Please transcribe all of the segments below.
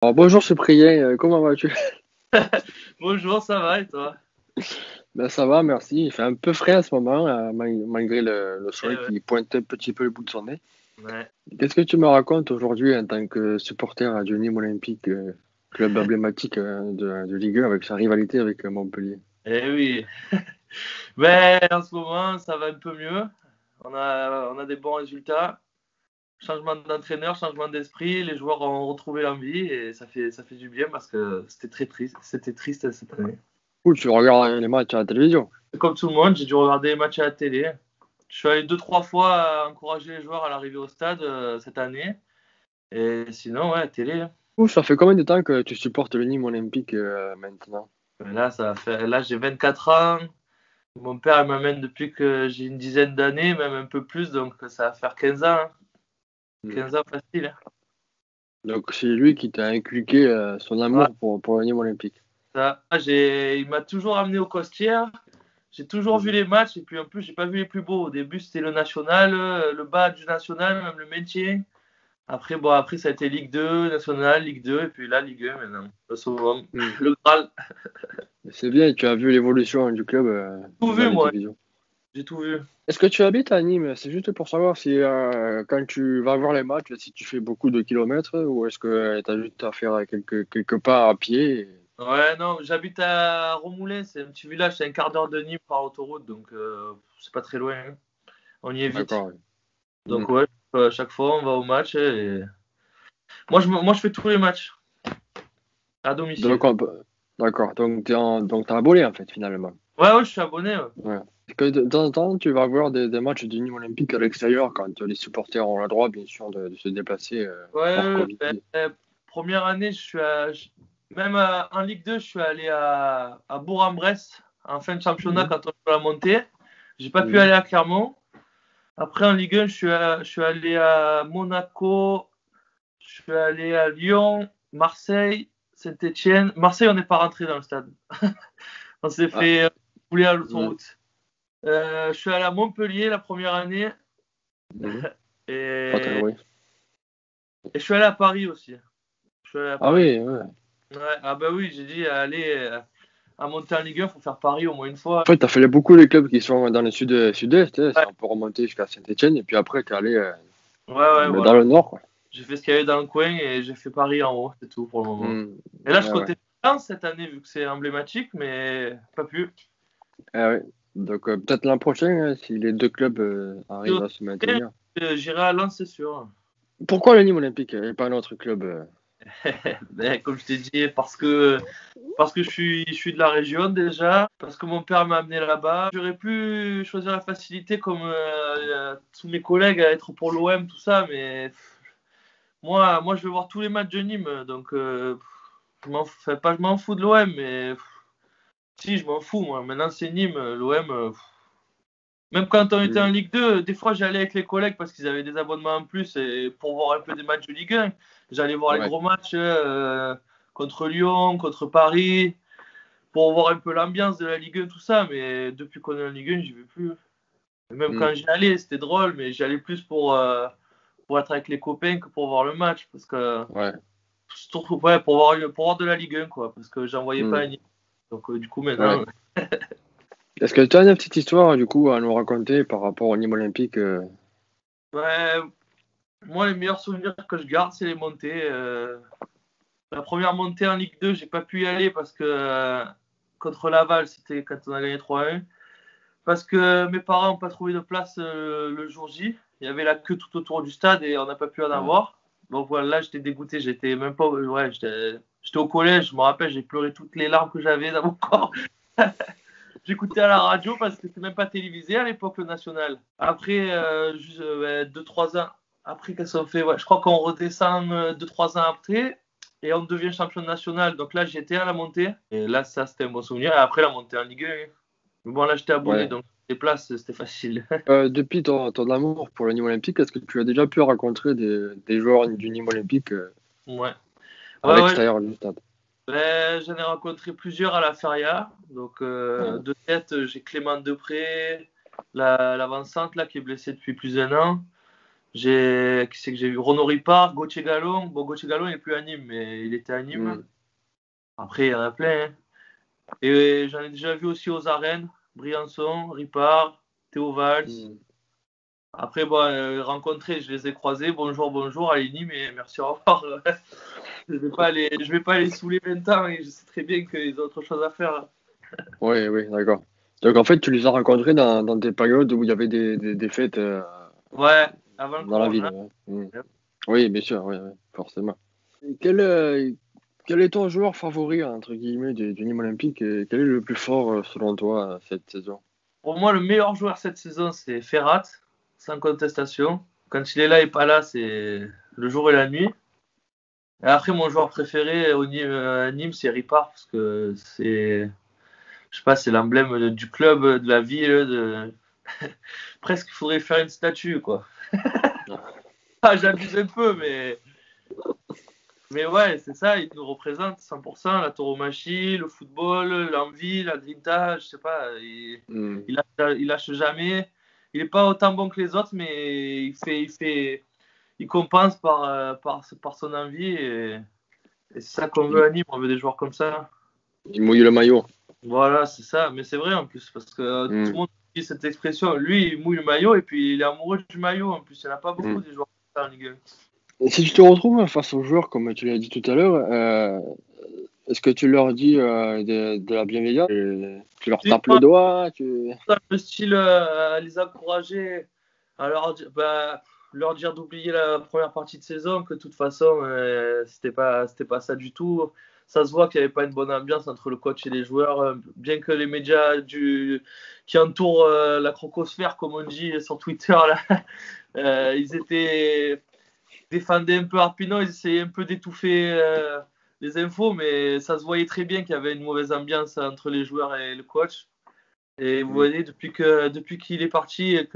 Alors, bonjour Cyprien, comment vas-tu? Bonjour, ça va et toi? Ben, ça va, merci. Il fait un peu frais en ce moment, malgré le Eh soleil ouais, qui pointe un petit peu le bout de son nez. ouais. Qu'est-ce que tu me racontes aujourd'hui en tant que supporter du Nîmes Olympique, club emblématique de Ligue 1 avec sa rivalité avec Montpellier? Eh oui. Ben, en ce moment, ça va un peu mieux. On a des bons résultats. Changement d'entraîneur, changement d'esprit. Les joueurs ont retrouvé l'envie et ça fait du bien parce que c'était très triste. C'était triste cette année. Ou tu regardes les matchs à la télévision? Comme tout le monde, j'ai dû regarder les matchs à la télé. Je suis allé deux, trois fois encourager les joueurs à l'arrivée au stade cette année. Et sinon, ouais, télé. Ou ça fait combien de temps que tu supportes le Nîmes Olympique maintenant? Là, là, j'ai 24 ans. Mon père il m'amène depuis que j'ai une dizaine d'années, même un peu plus, donc ça va faire 15 ans, hein. Hmm. 15 ans facile, hein. Donc c'est lui qui t'a inculqué son Ouais, amour pour le Nîmes Olympique. il m'a toujours amené au Costières. J'ai toujours vu Mhm. les matchs et puis en plus j'ai pas vu les plus beaux. Au début c'était le national, le bas du national, même le maintien. Après bon après ça a été Ligue 2, national, Ligue 2 et puis là Ligue 1 maintenant. Le summum, Hmm. le Graal. C'est bien, tu as vu l'évolution du club Tout dans vu les moi, divisions. j'ai tout vu. Est-ce que tu habites à Nîmes? C'est juste pour savoir si quand tu vas voir les matchs, si tu fais beaucoup de kilomètres ou est-ce que tu as juste à faire quelques pas à pied? Ouais non, j'habite à Romoulin, c'est un petit village, c'est un quart d'heure de Nîmes par autoroute, donc c'est pas très loin, hein. On y est vite. D'accord. Donc Mhm. ouais, à chaque fois on va au match et moi je fais tous les matchs à domicile. Donc, d'accord. Donc, donc t'es abonné en fait finalement. Ouais ouais, je suis abonné, ouais. Ouais. Est-ce que de temps en temps, tu vas voir des matchs du Nîmes Olympique à l'extérieur quand les supporters ont le droit, bien sûr, de se déplacer hors Ouais, Covid. première année, même en Ligue 2, je suis allé à Bourg-en-Bresse en fin de championnat Mhm. quand on joue la montée. J'ai pas pu Mhm. aller à Clermont. Après en Ligue 1, je suis allé à Monaco, je suis allé à Lyon, Marseille, Saint-Étienne. Marseille, on n'est pas rentré dans le stade. On s'est Ah, fait rouler à mhm. l'autoroute. Je suis allé à Montpellier la première année Mhm. Pas très et, loin. et je suis allé à Paris aussi. Je suis allé à Ah Paris. oui, ouais. Ouais, ah bah oui, j'ai dit aller à monter en Ligue 1, faut faire Paris au moins une fois. En fait, tu as fait beaucoup les clubs qui sont dans le sud-est, hein, Ouais, si on peut remonter jusqu'à Saint-Étienne, et puis après, tu es allé ouais, ouais, dans voilà. le nord, quoi. J'ai fait ce qu'il y avait dans le coin et j'ai fait Paris en haut, c'est tout pour le moment. Hmm. Et là, je Ah ouais. comptais France cette année vu que c'est emblématique, mais pas plus. Ah ouais. Donc peut-être l'an prochain, hein, si les deux clubs Si au arrivent à se maintenir. j'irai à Lens, c'est sûr. Pourquoi le Nîmes Olympique et pas un autre club Ben, comme je t'ai dit, parce que je suis de la région déjà, parce que mon père m'a amené là-bas. J'aurais pu choisir la facilité comme tous mes collègues à être pour l'OM, tout ça, mais moi, je vais voir tous les matchs de Nîmes, donc je m'en fous de l'OM, mais si, je m'en fous, moi. Maintenant, c'est Nîmes, l'OM. Même quand on était en Hmm. Ligue 2, des fois, j'allais avec les collègues parce qu'ils avaient des abonnements en plus et pour voir un peu des matchs de Ligue 1. J'allais voir les Ouais. gros matchs contre Lyon, contre Paris, pour voir un peu l'ambiance de la Ligue 1, tout ça. Mais depuis qu'on est en Ligue 1, j'y vais plus. Et même Hmm. quand j'y allais, c'était drôle, mais j'y allais plus pour être avec les copains que pour voir le match. Parce que Ouais. surtout, ouais, pour voir de la Ligue 1, quoi, parce que j'en voyais pas à Hmm. Nice. Donc, du coup, Ouais. maintenant, Est-ce que tu as une petite histoire, du coup, à nous raconter par rapport au Nîmes Olympique ouais, moi, les meilleurs souvenirs que je garde, c'est les montées. La première montée en Ligue 2, j'ai pas pu y aller parce que contre Laval, c'était quand on a gagné 3-1. Parce que mes parents n'ont pas trouvé de place le jour J. Il y avait la queue tout autour du stade et on n'a pas pu en ah. avoir. Donc voilà, là, j'étais dégoûté. J'étais même pas. Ouais, j'étais au collège, je me rappelle, j'ai pleuré toutes les larmes que j'avais dans mon corps. J'écoutais à la radio parce que c'était même pas télévisé à l'époque le national. Après, juste 2-3 ans après qu'elles sont fait, ouais, je crois qu'on redescend 2-3 ans après et on devient champion national. Donc là, j'étais à la montée et là, ça c'était un bon souvenir. Et après, la montée en Ligue 1. Mais bon, là, j'étais abonné Ouais. donc les places, c'était facile. Depuis ton amour pour le Nîmes Olympique, est-ce que tu as déjà pu rencontrer des joueurs du Nîmes Olympique Ouais. à Ouais, ouais. l'extérieur du stade? Ben, j'en ai rencontré plusieurs à la Feria. Donc, Ah. de tête, j'ai Clément Depré, l'avant-centre là, qui est blessé depuis plus d'un an. Qui c'est que j'ai vu? Renaud Ripard, Gauthier Gallon. Bon, Gauthier Gallon, il n'est plus à Nîmes, mais il était à Nîmes. Après, il y en a plein. Hein. Et j'en ai déjà vu aussi aux arènes. Briançon, Ripard, Théo Valls. Après, rencontrés, je les ai croisés. Bonjour, bonjour, allez Nîmes et merci, au revoir. Je vais pas les saouler 20 ans et je sais très bien qu'ils ont autre chose à faire. Oui, d'accord. Donc en fait, tu les as rencontrés dans des périodes où il y avait des fêtes Ouais, avant le dans la corona. ville. Ouais. Oui, bien sûr, oui, forcément. Et quel est ton joueur favori, entre guillemets, du Nîmes Olympique et quel est le plus fort selon toi cette saison? Pour moi, le meilleur joueur cette saison, c'est Ferrat, sans contestation. Quand il est là et pas là, c'est le jour et la nuit. Et après, mon joueur préféré à Nîmes, c'est Ripard, parce que je sais pas, c'est l'emblème du club, de la ville. Presque, il faudrait faire une statue, quoi. Ah, j'abuse un peu, mais ouais, c'est ça, il nous représente 100%, la tauromachie, le football, l'envie, la grinta, je sais pas, il lâche jamais. Il est pas autant bon que les autres, mais il compense par son envie et c'est ça qu'on veut Il, à Nîmes, on veut des joueurs comme ça. il mouille le maillot. Voilà, c'est ça, mais c'est vrai en plus, parce que tout le monde dit cette expression. Lui, il mouille le maillot et puis il est amoureux du maillot en plus, il n'y en a pas beaucoup des joueurs comme ça en Ligue 1. Et si tu te retrouves face aux joueurs, comme tu l'as dit tout à l'heure, est-ce que tu leur dis de la bienveillance? Tu leur tapes le doigt? Le style à les encourager, à leur dire d'oublier la première partie de saison, que de toute façon, c'était pas ça du tout. Ça se voit qu'il n'y avait pas une bonne ambiance entre le coach et les joueurs, bien que les médias qui entourent la crocosphère, comme on dit sur Twitter, là, défendaient un peu Arpinon, ils essayaient un peu d'étouffer les infos, mais ça se voyait très bien qu'il y avait une mauvaise ambiance entre les joueurs et le coach. Et vous voyez, depuis qu'il est parti et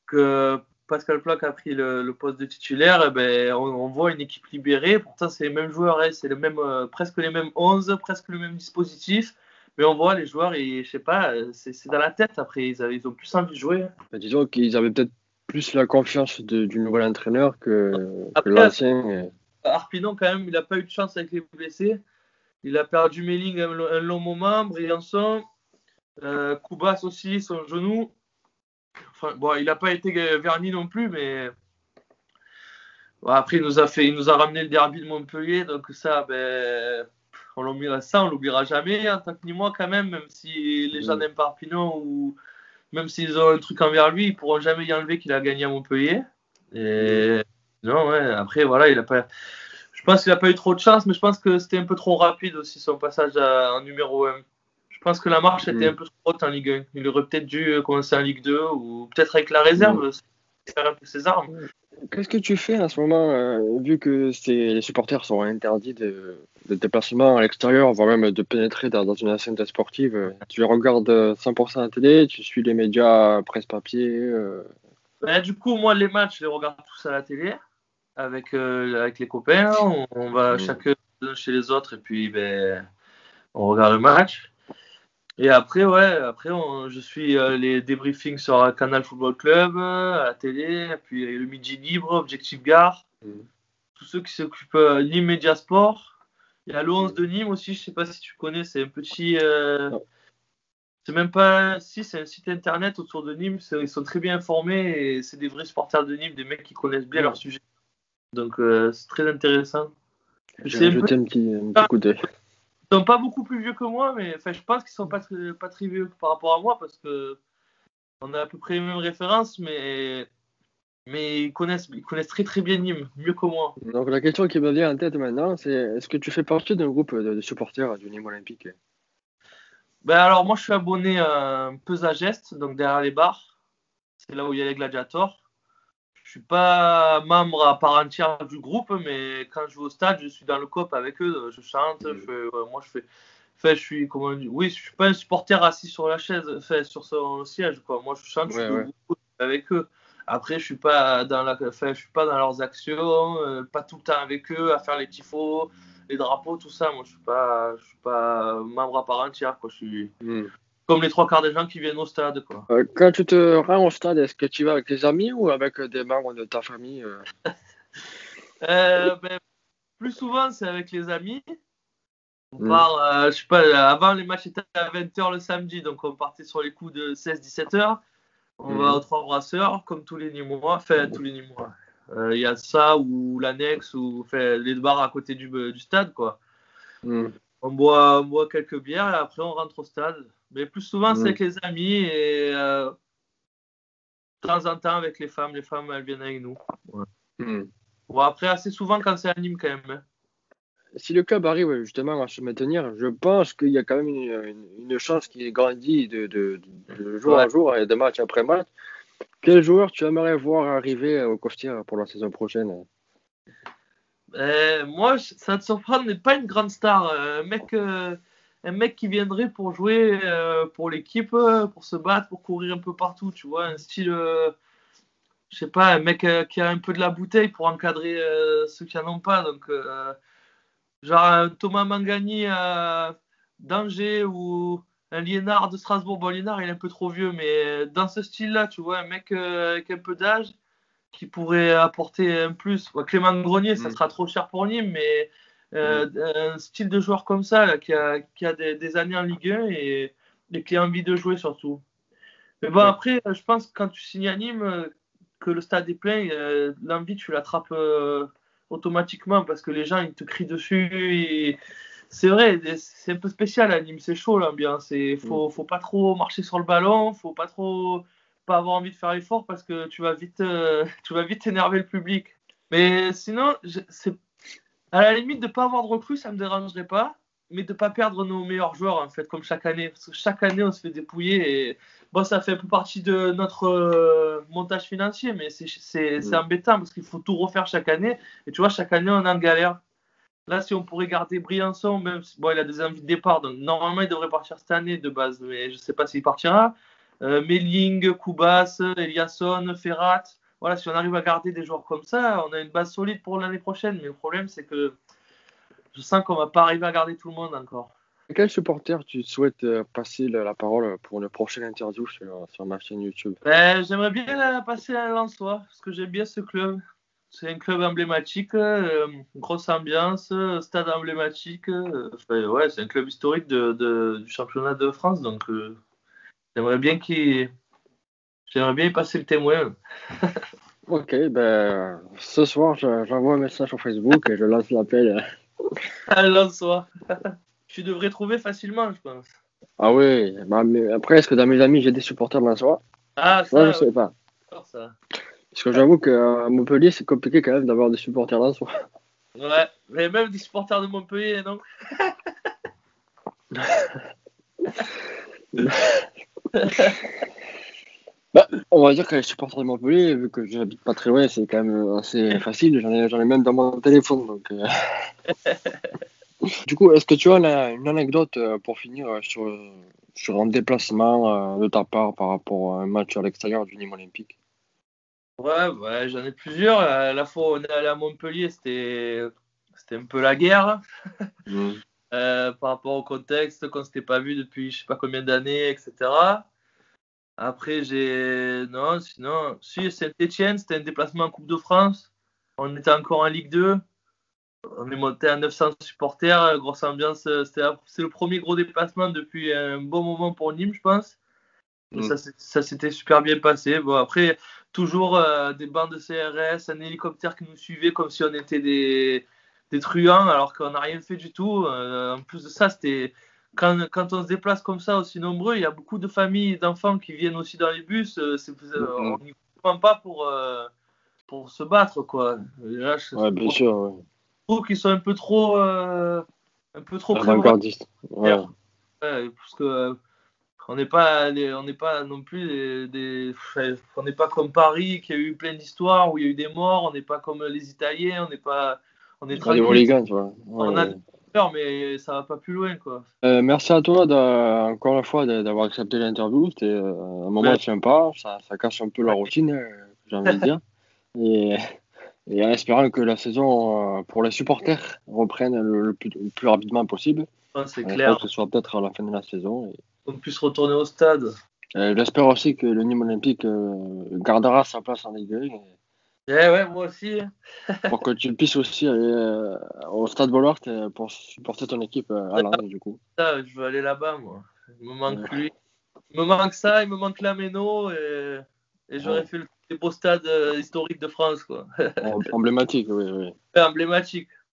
que Pascal Plaque a pris le poste de titulaire, eh ben, on voit une équipe libérée. Pourtant, c'est les mêmes joueurs, hein, c'est presque les mêmes 11, presque le même dispositif. Mais on voit les joueurs, et je sais pas, c'est dans la tête après. Ils ont plus envie de jouer. Disons qu'ils avaient peut-être plus la confiance du nouvel entraîneur que Après, l'ancien. Arpinon, quand même, il n'a pas eu de chance avec les blessés. Il a perdu Melling un long moment, Briançon, Koubas aussi, son genou. Enfin, bon, il n'a pas été verni non plus, mais bon, après, il nous a ramené le derby de Montpellier, donc ça, on l'oubliera jamais, en tant que ni moi quand même si les gens n'aiment pas Arpinon ou même s'ils ont un truc envers lui, ils pourront jamais y enlever qu'il a gagné à Montpellier. Et non, ouais, après, voilà, je pense qu'il n'a pas eu trop de chance, mais je pense que c'était un peu trop rapide aussi son passage en numéro 1. Je pense que la marche était un peu trop haute en Ligue 1. Il aurait peut-être dû commencer en Ligue 2 ou peut-être avec la réserve, faire un peu ses armes. Qu'est-ce que tu fais en ce moment, vu que les supporters sont interdits de déplacement à l'extérieur, voire même de pénétrer dans une enceinte sportive? Tu regardes 100% à la télé, tu suis les médias presse-papier? Du coup, moi, les matchs, je les regarde tous à la télé avec les copains. On va chacun chez les autres et puis on regarde le match. Et après, je suis les débriefings sur Canal Football Club, à la télé, et puis le Midi Libre, Objectif Gare, tous ceux qui s'occupent Nîmes Media Sport. Il y a le 11 de Nîmes aussi, je sais pas si tu connais, c'est un petit. C'est même pas. Si, c'est un site internet autour de Nîmes, ils sont très bien informés et c'est des vrais supporters de Nîmes, des mecs qui connaissent bien leur sujet. Donc c'est très intéressant. Je vais jeter un petit coup d'œil. Ils sont pas beaucoup plus vieux que moi, mais je pense qu'ils sont pas très vieux par rapport à moi parce que on a à peu près les mêmes références, mais ils connaissent très très bien Nîmes, mieux que moi. Donc la question qui me vient en tête maintenant, c'est est-ce que tu fais partie d'un groupe de supporters du Nîmes Olympique? Alors moi je suis abonné à Pesage Est, donc derrière les bars. C'est là où il y a les gladiators. Je suis pas membre à part entière du groupe, mais quand je vais au stade, je suis dans le COP avec eux, je chante, je suis comment on dit, oui, je suis pas un supporter assis sur la chaise, sur son siège quoi. Moi je chante, je suis debout avec eux. Après je suis pas je suis pas dans leurs actions, pas tout le temps avec eux à faire les tifos, les drapeaux, tout ça. Moi je suis pas membre à part entière quoi. comme les 3 quarts des gens qui viennent au stade, quoi. Quand tu te rends au stade, est-ce que tu vas avec tes amis ou avec des membres de ta famille Ben, plus souvent, c'est avec les amis. On Hmm. part, je sais pas, avant les matchs étaient à 20h le samedi, donc on partait sur les coups de 16-17h. On va aux Trois Brasseurs, comme tous les mois. Enfin, tous les mois. Il y a ça ou l'annexe ou les bars à côté du stade, quoi. Hmm. On boit quelques bières et après on rentre au stade. Mais plus souvent, c'est Hmm. avec les amis et de temps en temps avec les femmes. Les femmes, elles viennent avec nous. Ouais. Hmm. Bon, après, assez souvent quand c'est à Nîmes, quand même. Hein. Si le club arrive justement à se maintenir, je pense qu'il y a quand même une chance qui grandit de jour Ouais. en jour et de match après match. Quel joueur tu aimerais voir arriver au Costières pour la saison prochaine? Moi, ça te surprend, n'est pas une grande star. Un mec qui viendrait pour jouer pour l'équipe, pour se battre, pour courir un peu partout, tu vois. Un style, je sais pas, un mec qui a un peu de la bouteille pour encadrer ceux qui n'en ont pas. Donc, genre un Thomas Mangani d'Angers ou un Liénard de Strasbourg. Bon, Liénard, il est un peu trop vieux, mais dans ce style-là, tu vois, un mec avec un peu d'âge qui pourrait apporter un plus. Ouais, Clément Grenier, ça Hmm. sera trop cher pour Nîmes, mais un style de joueur comme ça, là, qui a des années en Ligue 1 et qui a envie de jouer surtout. Mais bon, Ouais. après, je pense que quand tu signes à Nîmes, que le stade est plein, l'envie, tu l'attrapes automatiquement parce que les gens, ils te crient dessus. C'est vrai, c'est un peu spécial à Nîmes, c'est chaud l'ambiance. Hmm. Faut pas trop marcher sur le ballon, faut pas avoir envie de faire l'effort parce que tu vas vite énerver le public. Mais sinon, c'est à la limite de pas avoir de recrues, ça me dérangerait pas, mais de pas perdre nos meilleurs joueurs en fait, comme chaque année, parce que chaque année on se fait dépouiller et bon, ça fait un peu partie de notre montage financier, mais c'est Hmm. embêtant parce qu'il faut tout refaire chaque année et tu vois, chaque année on est en galère. Là, si on pourrait garder Briançon, même si bon, il a des envies de départ, donc normalement il devrait partir cette année de base, mais je sais pas s'il partira. Melling, Koubas, Eliasson, Ferrat. Voilà, si on arrive à garder des joueurs comme ça, on a une base solide pour l'année prochaine. Mais le problème, c'est que je sens qu'on va pas arriver à garder tout le monde encore. Quel supporter tu souhaites passer la parole pour une prochaine interview sur ma chaîne YouTube? J'aimerais bien passer à Lensois, parce que j'aime bien ce club. C'est un club emblématique, grosse ambiance, stade emblématique. Ouais, c'est un club historique du championnat de France, donc j'aimerais bien j'aimerais bien y passer le témoin. Ok, ben ce soir j'envoie un message sur Facebook et je lance l'appel. À Lensois. Tu devrais trouver facilement, je pense. Ah oui, bah, mais après, est-ce que dans mes amis j'ai des supporters de la soirée? Ah, Ça, je ça, ouais, sais pas. ça. Parce que j'avoue qu'à Montpellier, c'est compliqué quand même d'avoir des supporters de la soirée. Ouais, mais même des supporters de Montpellier, non? Bah, on va dire que les supporters de Montpellier, vu que j'habite pas très loin, c'est quand même assez facile. J'en ai même dans mon téléphone. Donc, Du coup, est-ce que tu as une anecdote pour finir sur un déplacement de ta part par rapport à un match à l'extérieur du Nîmes Olympique? Ouais, j'en ai plusieurs. La fois où on est allé à Montpellier, c'était un peu la guerre Hmm. par rapport au contexte, qu'on s'était pas vu depuis je sais pas combien d'années, etc. Après, non, sinon, si, Saint-Etienne, c'était un déplacement en Coupe de France. On était encore en Ligue 2. On est monté à 900 supporters, grosse ambiance. C'est le premier gros déplacement depuis un bon moment pour Nîmes, je pense. Mais Hmm. ça s'était super bien passé. Bon, après, toujours des bancs de CRS, un hélicoptère qui nous suivait comme si on était des truands, alors qu'on n'a rien fait du tout. En plus de ça, c'était quand on se déplace comme ça, aussi nombreux, il y a beaucoup de familles et d'enfants qui viennent aussi dans les bus. Hmm. On n'y va pas pour se battre, quoi. Là, je Ouais, bien sûr, ouais. trouve qu'ils sont un peu trop prévoyants. Avant-gardiste. Ouais. Parce que on n'est pas non plus on n'est pas comme Paris qui a eu plein d'histoires où il y a eu des morts. On n'est pas comme les Italiens. On est Pas des tranquille. hooligans, tu vois. On Ouais, a ouais. des peurs, mais ça va pas plus loin, quoi. Merci à toi encore une fois d'avoir accepté l'interview. C'était un moment Ouais, sympa. Ça casse un peu la ouais, routine, j'ai envie de dire. Et, et en espérant que la saison pour les supporters reprenne le plus rapidement possible. c'est On espère clair. que ce soit peut-être à la fin de la saison. qu'on puisse retourner au stade. J'espère aussi que le Nîmes Olympique gardera sa place en Ligue 1 Eh ouais, moi aussi. pour que tu puisses aussi aller au Stade Bollaert pour supporter ton équipe à Lens, du coup. Ça, je veux aller là-bas, moi. Il me manque Euh, lui. Il me manque ça, il me manque la Méno et j'aurais ouais. fait le plus beau stade historique de France, quoi. Emblématique, oui, oui. Emblématique.